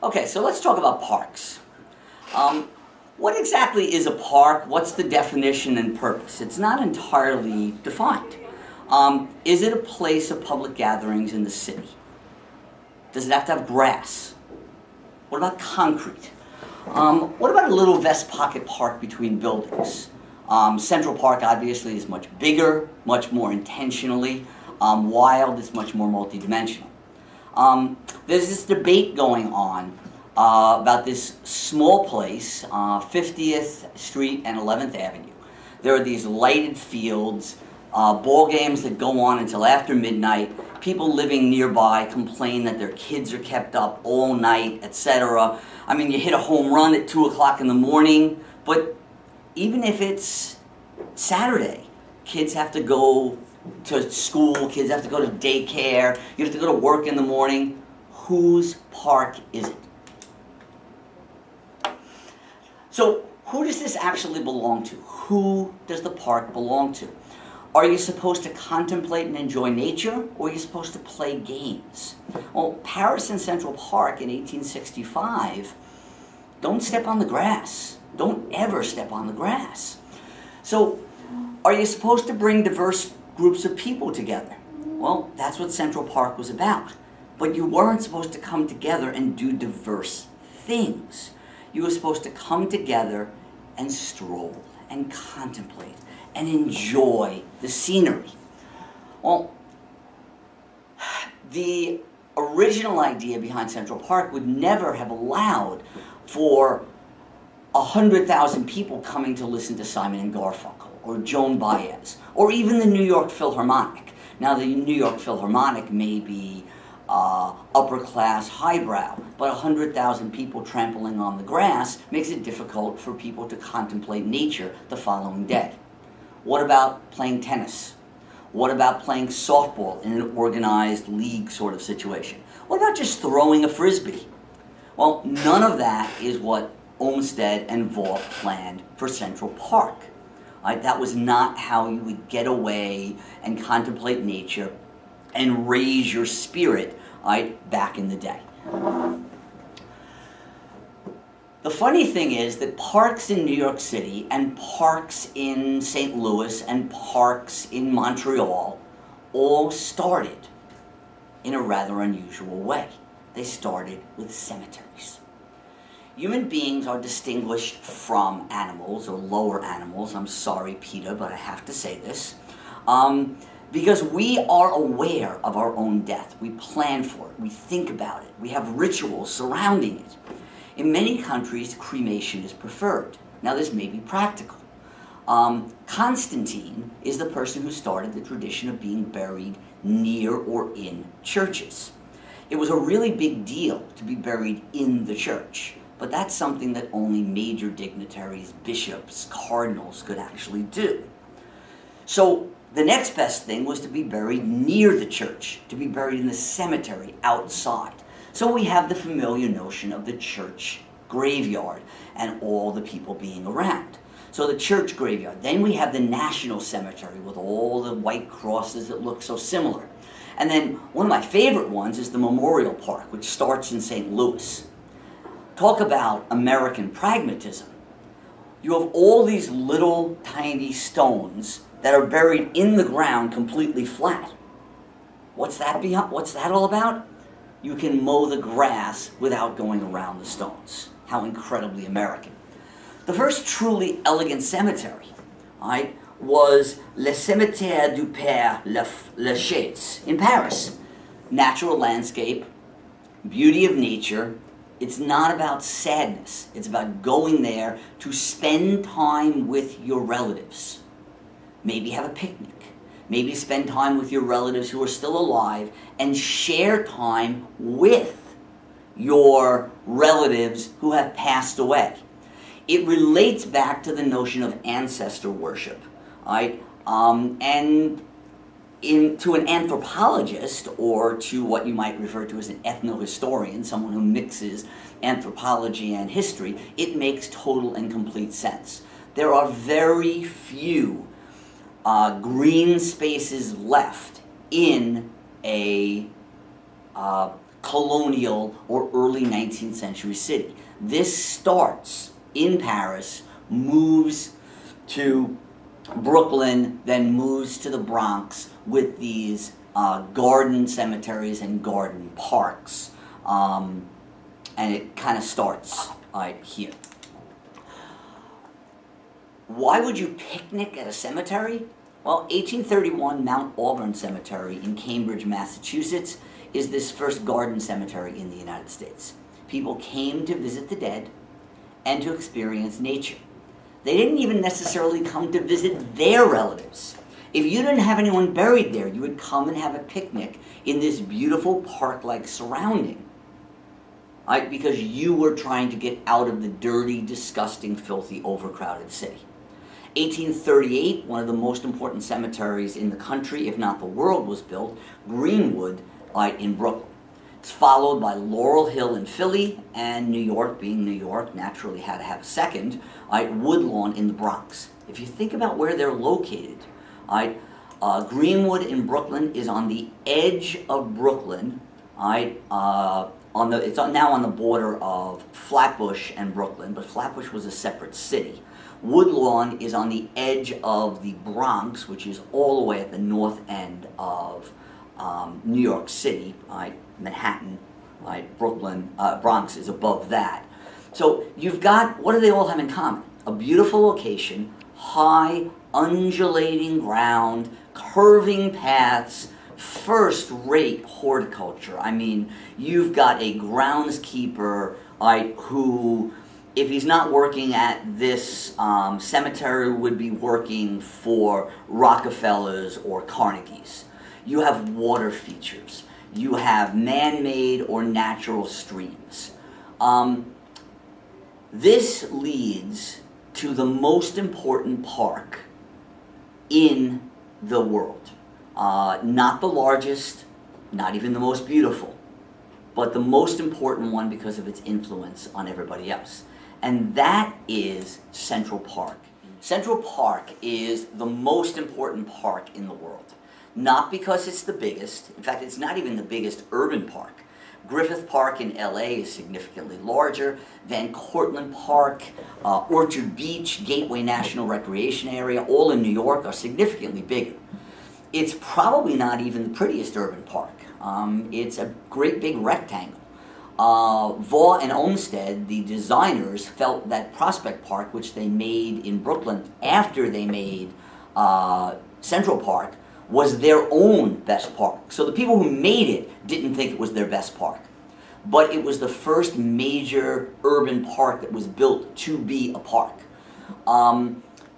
Okay, so let's talk about parks. What exactly is a park? What's the definition and purpose? It's not entirely defined. Is it a place of public gatherings in the city? Does it have to have grass? What about concrete? What about a little vest pocket park between buildings? Central Park obviously is much bigger, much more intentionally wild, it's much more multidimensional. There's this debate going on about this small place, 50th Street and 11th Avenue. There are these lighted fields, ball games that go on until after midnight. People living nearby complain that their kids are kept up all night, etc. I mean, you hit a home run at 2 o'clock in the morning, but even if it's Saturday, kids have to go to school, kids have to go to daycare, you have to go to work in the morning. Whose park is it? So, who does this actually belong to? Who does the park belong to? Are you supposed to contemplate and enjoy nature, or are you supposed to play games? Well, Paris and Central Park in 1865, don't step on the grass. Don't ever step on the grass. So, are you supposed to bring diverse groups of people together? Well, that's what Central Park was about. But you weren't supposed to come together and do diverse things. You were supposed to come together and stroll and contemplate and enjoy the scenery. Well, the original idea behind Central Park would never have allowed for 100,000 people coming to listen to Simon and Garfunkel, or Joan Baez, or even the New York Philharmonic. Now, the New York Philharmonic may be upper class, highbrow, but 100,000 people trampling on the grass makes it difficult for people to contemplate nature the following day. What about playing tennis? What about playing softball in an organized league sort of situation? What about just throwing a frisbee? Well, none of that is what Olmsted and Vaught planned for Central Park. Right? That was not how you would get away and contemplate nature and raise your spirit, right, back in the day. The funny thing is that parks in New York City and parks in St. Louis and parks in Montreal all started in a rather unusual way. They started with cemeteries. Human beings are distinguished from animals, or lower animals. I'm sorry, PETA, but I have to say this. Because we are aware of our own death. We plan for it. We think about it. We have rituals surrounding it. In many countries, cremation is preferred. Now, this may be practical. Constantine is the person who started the tradition of being buried near or in churches. It was a really big deal to be buried in the church, but that's something that only major dignitaries, bishops, cardinals could actually do. So, the next best thing was to be buried near the church, to be buried in the cemetery outside. So we have the familiar notion of the church graveyard and all the people being around. So the church graveyard. Then we have the national cemetery with all the white crosses that look so similar. And then one of my favorite ones is the Memorial Park, which starts in St. Louis. Talk about American pragmatism. You have all these little tiny stones that are buried in the ground completely flat. What's that all about? You can mow the grass without going around the stones. How incredibly American. The first truly elegant cemetery, right, was Le Cimetière du Père Lachaise in Paris. Natural landscape, beauty of nature. It's not about sadness. It's about going there to spend time with your relatives. Maybe have a picnic. Maybe spend time with your relatives who are still alive and share time with your relatives who have passed away. It relates back to the notion of ancestor worship, right? And to an anthropologist, or to what you might refer to as an ethnohistorian, someone who mixes anthropology and history, it makes total and complete sense. There are very few green spaces left in a colonial or early 19th century city. This starts in Paris, moves to Brooklyn, then moves to the Bronx with these garden cemeteries and garden parks. And it kind of starts here. Why would you picnic at a cemetery? Well, 1831 Mount Auburn Cemetery in Cambridge, Massachusetts is this first garden cemetery in the United States. People came to visit the dead and to experience nature. They didn't even necessarily come to visit their relatives. If you didn't have anyone buried there, you would come and have a picnic in this beautiful park-like surrounding. Because you were trying to get out of the dirty, disgusting, filthy, overcrowded city. 1838, one of the most important cemeteries in the country, if not the world, was built, Greenwood in Brooklyn. It's followed by Laurel Hill in Philly, and New York, being New York, naturally had to have a second, Woodlawn in the Bronx. If you think about where they're located, Greenwood in Brooklyn is on the edge of Brooklyn, it's now on the border of Flatbush and Brooklyn, but Flatbush was a separate city. Woodlawn is on the edge of the Bronx, which is all the way at the north end of New York City, Manhattan, Brooklyn, Bronx is above that. So you've got, what do they all have in common? A beautiful location, high, undulating ground, curving paths, first-rate horticulture. I mean, you've got a groundskeeper who, if he's not working at this cemetery, would be working for Rockefellers or Carnegies. You have water features. You have man-made or natural streams. This leads to the most important park in the world. Not the largest, not even the most beautiful, but the most important one because of its influence on everybody else. And that is Central Park. Central Park is the most important park in the world. Not because it's the biggest. In fact, it's not even the biggest urban park. Griffith Park in LA is significantly larger. Van Cortlandt Park, Orchard Beach, Gateway National Recreation Area, all in New York, are significantly bigger. It's probably not even the prettiest urban park. It's a great big rectangle. Vaugh and Olmsted, the designers, felt that Prospect Park, which they made in Brooklyn after they made Central Park, was their own best park. So the people who made it didn't think it was their best park. But it was the first major urban park that was built to be a park.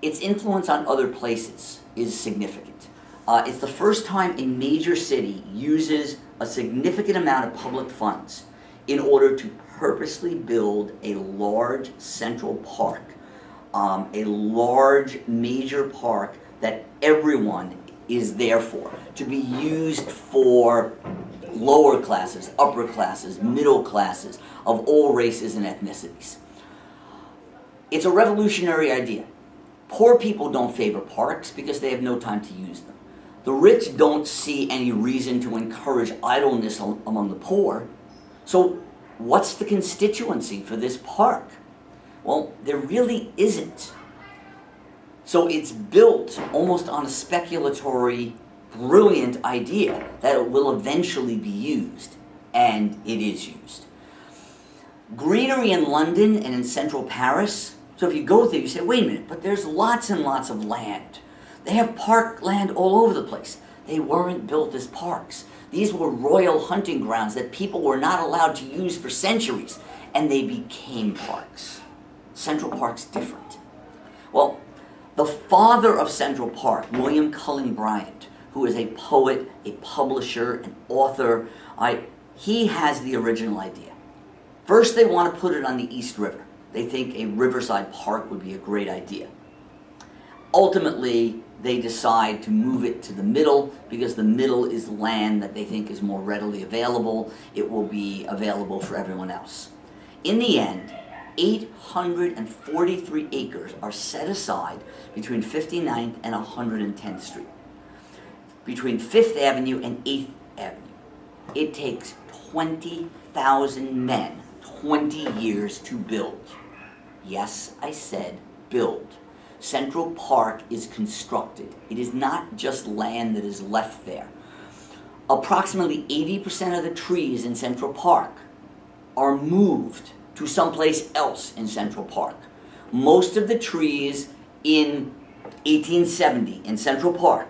Its influence on other places is significant. It's the first time a major city uses a significant amount of public funds in order to purposely build a large central park, a large major park that everyone is there for, to be used for lower classes, upper classes, middle classes, of all races and ethnicities. It's a revolutionary idea. Poor people don't favor parks because they have no time to use them. The rich don't see any reason to encourage idleness among the poor. So what's the constituency for this park? Well, there really isn't. So it's built almost on a speculatory, brilliant idea that it will eventually be used, and it is used. Greenery in London and in central Paris. So if you go there, you say, wait a minute, but there's lots and lots of land. They have park land all over the place. They weren't built as parks. These were royal hunting grounds that people were not allowed to use for centuries, and they became parks. Central Park's different. Well, the father of Central Park, William Cullen Bryant, who is a poet, a publisher, an author, he has the original idea. First, they want to put it on the East River. They think a riverside park would be a great idea. Ultimately, they decide to move it to the middle because the middle is land that they think is more readily available. It will be available for everyone else. In the end, 843 acres are set aside between 59th and 110th Street, between 5th Avenue and 8th Avenue. It takes 20,000 men, 20 years to build. Yes, I said build. Central Park is constructed. It is not just land that is left there. Approximately 80% of the trees in Central Park are moved to someplace else in Central Park. Most of the trees in 1870 in Central Park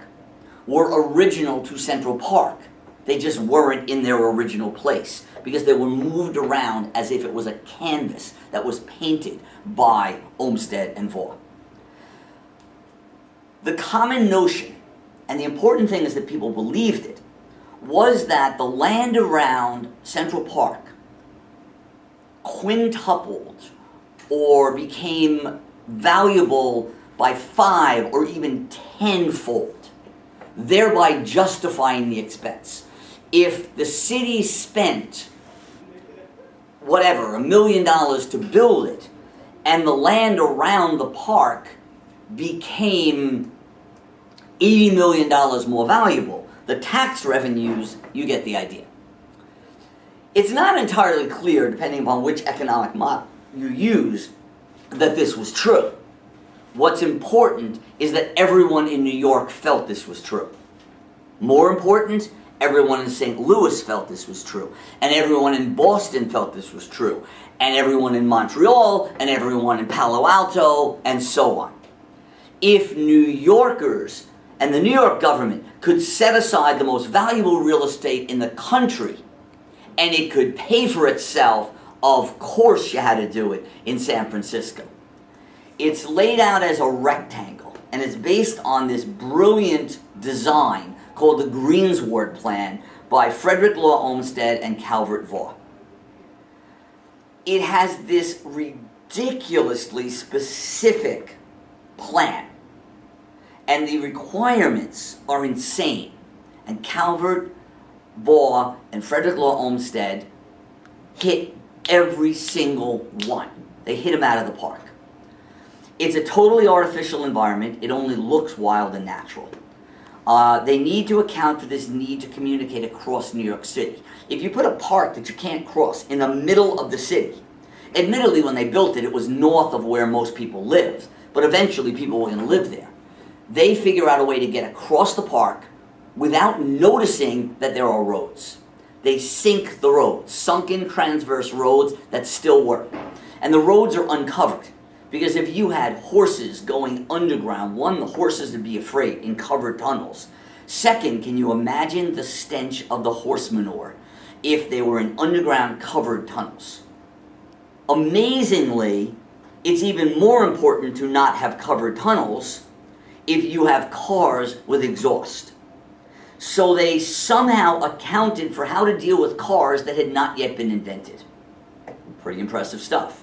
were original to Central Park. They just weren't in their original place because they were moved around as if it was a canvas that was painted by Olmsted and Waugh. The common notion, and the important thing is that people believed it, was that the land around Central Park quintupled or became valuable by 5 or even 10-fold, thereby justifying the expense. If the city spent $1 million to build it, and the land around the park became $80 million more valuable, the tax revenues, you get the idea. It's not entirely clear, depending upon which economic model you use, that this was true. What's important is that everyone in New York felt this was true. More important, everyone in St. Louis felt this was true. And everyone in Boston felt this was true. And everyone in Montreal, and everyone in Palo Alto, and so on. If New Yorkers and the New York government could set aside the most valuable real estate in the country, and it could pay for itself, of course you had to do it in San Francisco. It's laid out as a rectangle, and it's based on this brilliant design called the Greensward Plan by Frederick Law Olmsted and Calvert Vaux. It has this ridiculously specific plan, and the requirements are insane. And Calvert Vaux and Frederick Law Olmsted hit every single one. They hit them out of the park. It's a totally artificial environment. It only looks wild and natural. They need to account for this need to communicate across New York City. If you put a park that you can't cross in the middle of the city, admittedly when they built it, it was north of where most people lived, but eventually people were going to live there. They figure out a way to get across the park without noticing that there are roads. They sink the roads, sunken transverse roads that still work. And the roads are uncovered. Because if you had horses going underground, one, the horses would be afraid in covered tunnels. Second, can you imagine the stench of the horse manure if they were in underground covered tunnels? Amazingly, it's even more important to not have covered tunnels if you have cars with exhaust. So they somehow accounted for how to deal with cars that had not yet been invented. Pretty impressive stuff.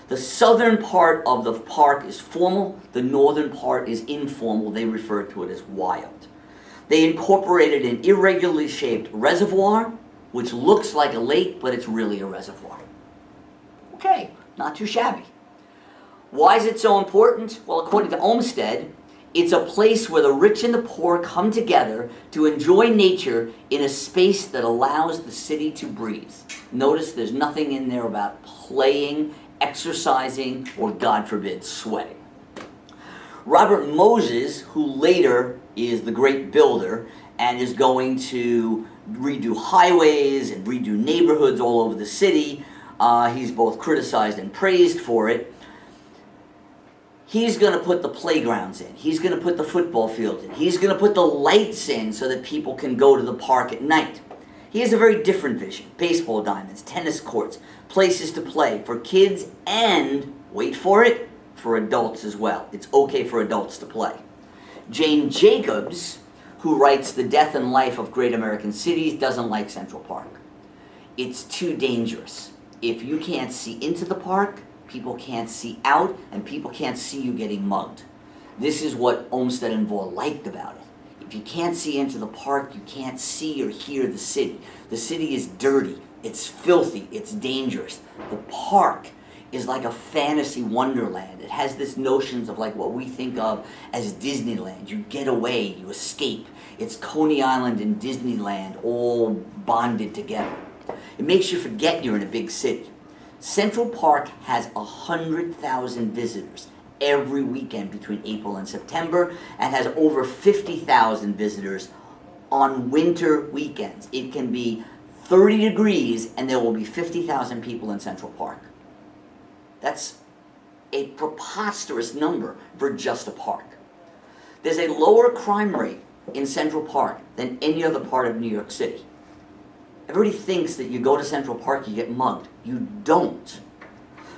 The southern part of the park is formal, the northern part is informal. They refer to it as wild. They incorporated an irregularly shaped reservoir, which looks like a lake, but it's really a reservoir. Okay, not too shabby. Why is it so important? Well, according to Olmsted, it's a place where the rich and the poor come together to enjoy nature in a space that allows the city to breathe. Notice there's nothing in there about playing, exercising, or, God forbid, sweating. Robert Moses, who later is the great builder and is going to redo highways and redo neighborhoods all over the city, he's both criticized and praised for it. He's going to put the playgrounds in. He's going to put the football fields in. He's going to put the lights in so that people can go to the park at night. He has a very different vision. Baseball diamonds, tennis courts, places to play for kids and, wait for it, for adults as well. It's okay for adults to play. Jane Jacobs, who writes The Death and Life of Great American Cities, doesn't like Central Park. It's too dangerous. If you can't see into the park, people can't see out, and people can't see you getting mugged. This is what Olmsted and Waugh liked about it. If you can't see into the park, you can't see or hear the city. The city is dirty, it's filthy, it's dangerous. The park is like a fantasy wonderland. It has this notions of like what we think of as Disneyland. You get away, you escape. It's Coney Island and Disneyland all bonded together. It makes you forget you're in a big city. Central Park has 100,000 visitors every weekend between April and September, and has over 50,000 visitors on winter weekends. It can be 30 degrees and there will be 50,000 people in Central Park. That's a preposterous number for just a park. There's a lower crime rate in Central Park than any other part of New York City. Everybody thinks that you go to Central Park, you get mugged. You don't.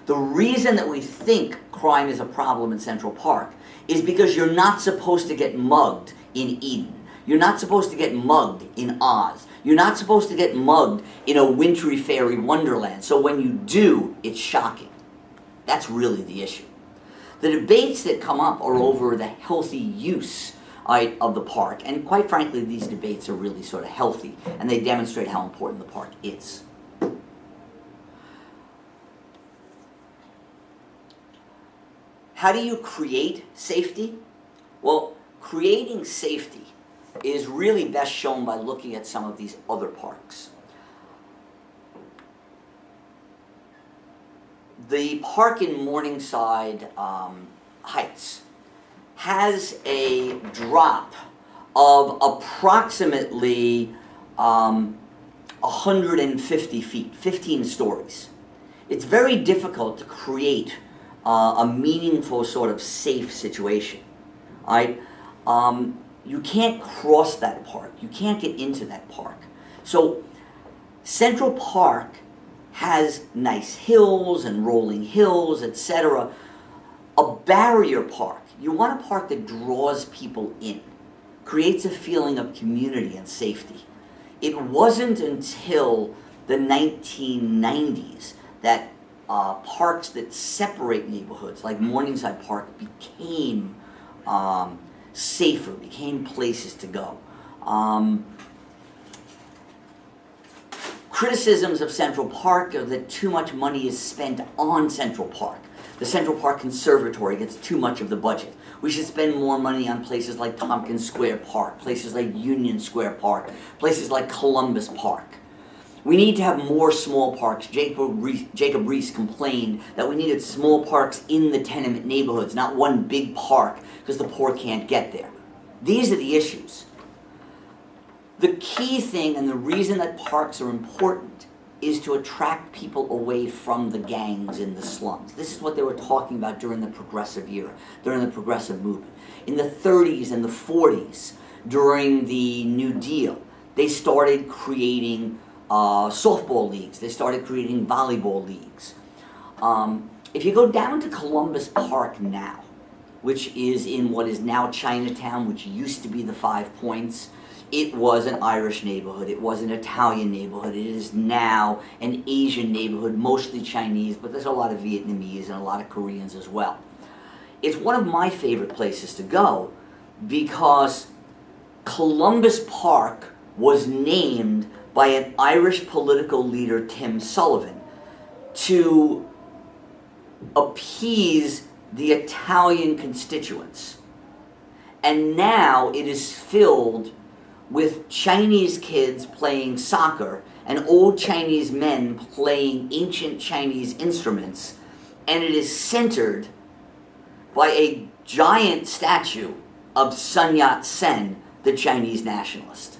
The reason that we think crime is a problem in Central Park is because you're not supposed to get mugged in Eden. You're not supposed to get mugged in Oz. You're not supposed to get mugged in a wintry fairy wonderland. So when you do, it's shocking. That's really the issue. The debates that come up are over the healthy use of the park, and quite frankly, these debates are really sort of healthy, and they demonstrate how important the park is. How do you create safety? Well, creating safety is really best shown by looking at some of these other parks. The park in Morningside Heights has a drop of approximately 150 feet, 15 stories. It's very difficult to create a meaningful sort of safe situation. All right? You can't cross that park. You can't get into that park. So Central Park has nice hills and rolling hills, etc. A barrier park. You want a park that draws people in, creates a feeling of community and safety. It wasn't until the 1990s that parks that separate neighborhoods, like Morningside Park, became safer, became places to go. Criticisms of Central Park are that too much money is spent on Central Park. The Central Park Conservatory gets too much of the budget. We should spend more money on places like Tompkins Square Park, places like Union Square Park, places like Columbus Park. We need to have more small parks. Jacob Reese complained that we needed small parks in the tenement neighborhoods, not one big park, because the poor can't get there. These are the issues. The key thing, and the reason that parks are important, is to attract people away from the gangs in the slums. This is what they were talking about during the Progressive era, during the Progressive movement. In the 30s and the 40s, during the New Deal, they started creating softball leagues. They started creating volleyball leagues. If you go down to Columbus Park now, which is in what is now Chinatown, which used to be the 5 Points, it was an Irish neighborhood, it was an Italian neighborhood, it is now an Asian neighborhood, mostly Chinese, but there's a lot of Vietnamese and a lot of Koreans as well. It's one of my favorite places to go because Columbus Park was named by an Irish political leader, Tim Sullivan, to appease the Italian constituents. And now it is filled with Chinese kids playing soccer and old Chinese men playing ancient Chinese instruments, and it is centered by a giant statue of Sun Yat-sen, the Chinese nationalist.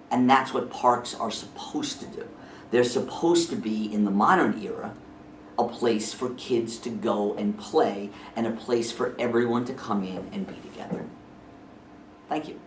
And that's what parks are supposed to do. They're supposed to be, in the modern era, a place for kids to go and play, and a place for everyone to come in and be together. Thank you.